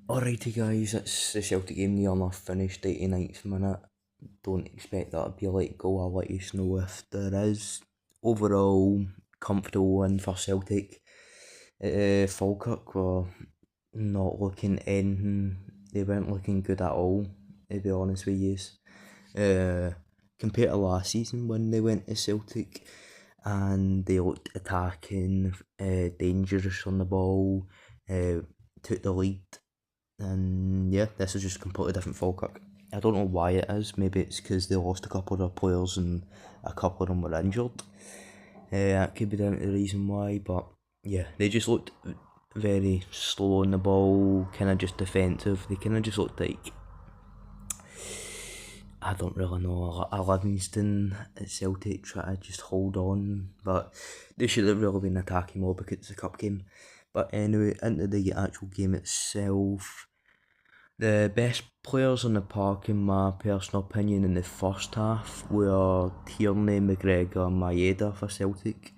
Alrighty guys, it's the Celtic game near enough finished, 89th minute. Don't expect that to be a late goal. I'll let you know if there is. Overall, comfortable win for Celtic. Falkirk were not looking anything. They weren't looking good at all, to be honest with you. Compared to last season when they went to Celtic and they looked attacking, dangerous on the ball, took the lead. And yeah, this is just a completely different Falkirk. I don't know why it is. Maybe it's because they lost a couple of their players and a couple of them were injured. That could be down to the reason why. But yeah, they just looked very slow on the ball, kind of just defensive. They kind of just looked like, I don't really know, a Livingston at Celtic try to just hold on. But they should have really been attacking more because it's a cup game. But anyway, into the actual game itself. The best players on the park, in my personal opinion, in the first half were Tierney, McGregor, and Maeda for Celtic.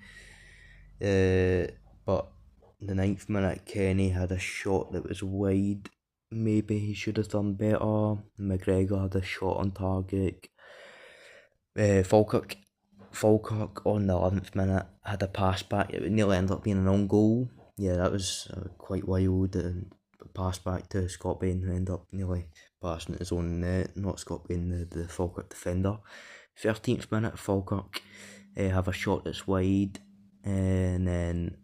But the 9th minute, Kenny had a shot that was wide. Maybe he should have done better. McGregor had a shot on target. Falkirk on the 11th minute had a pass back. It nearly ended up being an own goal. Yeah, that was quite wild. Pass back to Scott Bain, who ended up nearly passing his own net, not Scott Bain, the Falkirk defender. 13th minute, Falkirk have a shot that's wide, and then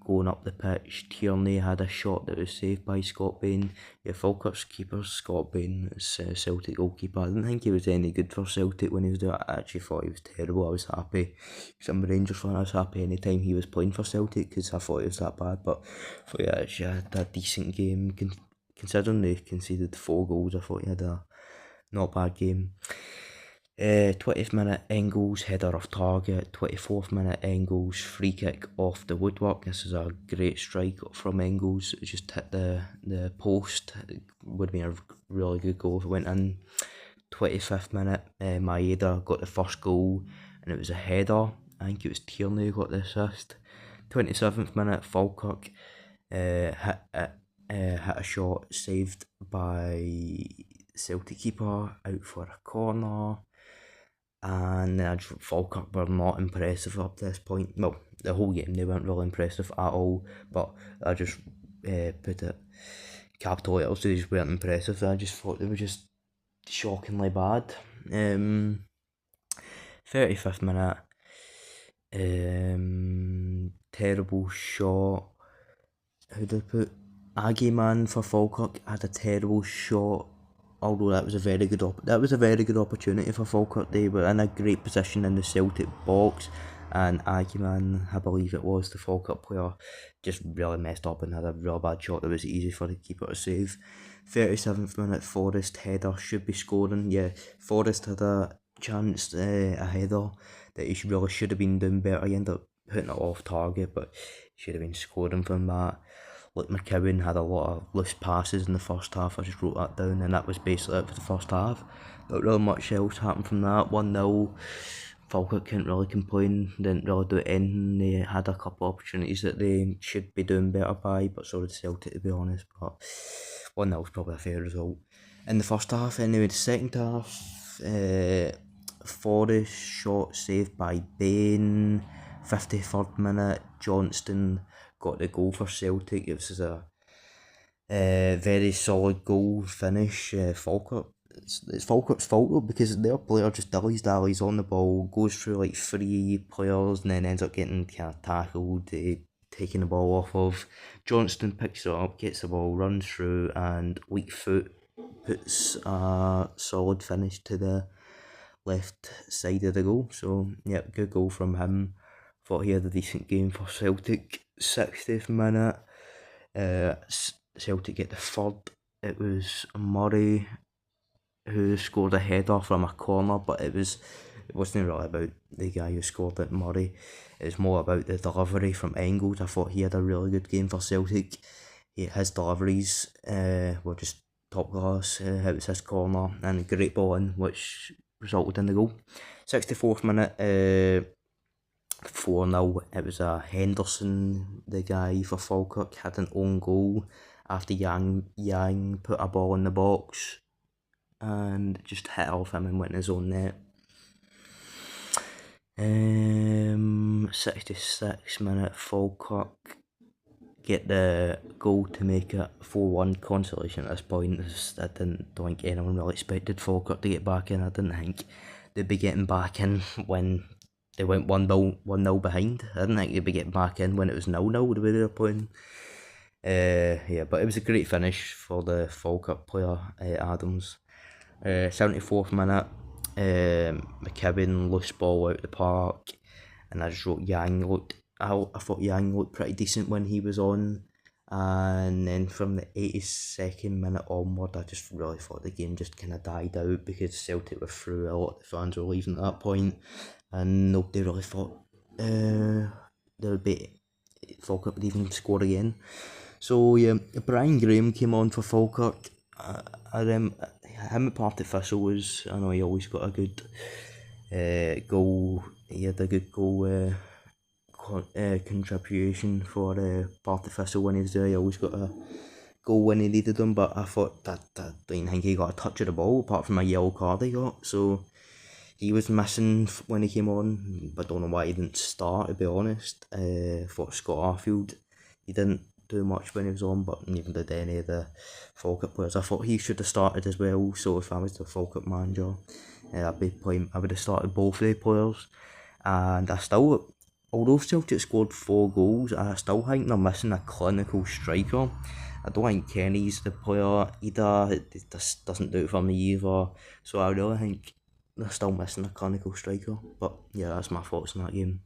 going up the pitch, Tierney had a shot that was saved by Scott Bain. Yeah, Falkirk's keeper, Scott Bain, is Celtic goalkeeper. I didn't think he was any good for Celtic when he was there. I actually thought he was terrible. I was happy, because I'm a Rangers fan, I was happy any time he was playing for Celtic, because I thought he was that bad. But I thought he actually had a decent game, considering they conceded 4 goals. I thought he had a not bad game. 20th minute, Engels header off target. 24th minute, Engels free kick off the woodwork. This is a great strike from Engels. It just hit the post. It would have been a really good goal if it went in. 25th minute, Maeda got the first goal and it was a header. I think it was Tierney who got the assist. 27th minute, Falkirk hit a shot saved by Celtic keeper out for a corner. And Falkirk were not impressive up to this point. Well, the whole game they weren't really impressive at all, but I just put it capital letters, they just weren't impressive. I just thought they were just shockingly bad. 35th minute, terrible shot. Who did I put? Aggie man for Falkirk had a terrible shot. Although that was a very good opportunity for Falkirk. They were in a great position in the Celtic box, and Aguiman, I believe it was, the Falkirk player, just really messed up and had a real bad shot that was easy for the keeper to save. 37th minute, Forrest header should be scoring. Yeah, Forrest had a chance, a header that he really should have been doing better. He ended up putting it off target, but he should have been scoring from that. Like McCowan had a lot of loose passes in the first half. I just wrote that down, and that was basically it for the first half. Not really much else happened from that. 1-0. Falkirk couldn't really complain, didn't really do anything. They had a couple of opportunities that they should be doing better by, but so did Celtic, to be honest. But 1-0 is probably a fair result. In the first half, anyway, the second half, Forrest shot saved by Bain. 53rd minute, Johnston got the goal for Celtic. It was a very solid goal finish. Falkirk. It's Falkirk's fault though, because their player just dallies on the ball, goes through like 3 players and then ends up getting kind of tackled, taking the ball off of. Johnston picks it up, gets the ball, runs through, and weak foot puts a solid finish to the left side of the goal. So yeah, good goal from him. Thought he had a decent game for Celtic. 60th minute, Celtic get the third. It was Murray who scored a header from a corner, but it wasn't really about the guy who scored it, Murray. It was more about the delivery from Engels. I thought he had a really good game for Celtic. His deliveries were just top class. It was his corner and a great ball in, which resulted in the goal. 64th minute, 4-0. It was a Henderson, the guy for Falkirk, had an own goal, after Yang put a ball in the box and just hit off him and went in his own net. 66th minute, Falkirk get the goal to make it 4-1 consolation at this point. I don't think anyone really expected Falkirk to get back in. I didn't think they'd be getting back in when they went 1-0 behind. I didn't think they'd be getting back in when it was 0-0 the way they were playing. Yeah, but it was a great finish for the Falkirk player, Adams. 74th minute, McKibben loose ball out the park, and I just wrote I thought Yang looked pretty decent when he was on, and then from the 82nd minute onward, I just really thought the game just kind of died out because Celtic were through. A lot of the fans were leaving at that point, and nobody really thought there would be Falkirk would even score again. So yeah, Brian Graham came on for Falkirk. Him at Partick Thistle was, I know he always got a good goal. He had a good goal contribution for Partick Thistle when he was there. He always got a goal when he needed them, but I thought that I didn't think he got a touch of the ball apart from a yellow card he got. So he was missing when he came on, but I don't know why he didn't start, to be honest. For Scott Arfield, he didn't do much when he was on, but neither did any of the Falkirk players. I thought he should have started as well, so if I was the Falkirk manager, I would have started both of the players. And although Celtic scored 4 goals, I still think they're missing a clinical striker. I don't think Kenny's the player either. It just doesn't do it for me either. So I really think they're still missing a clinical striker. But yeah, that's my thoughts on that game.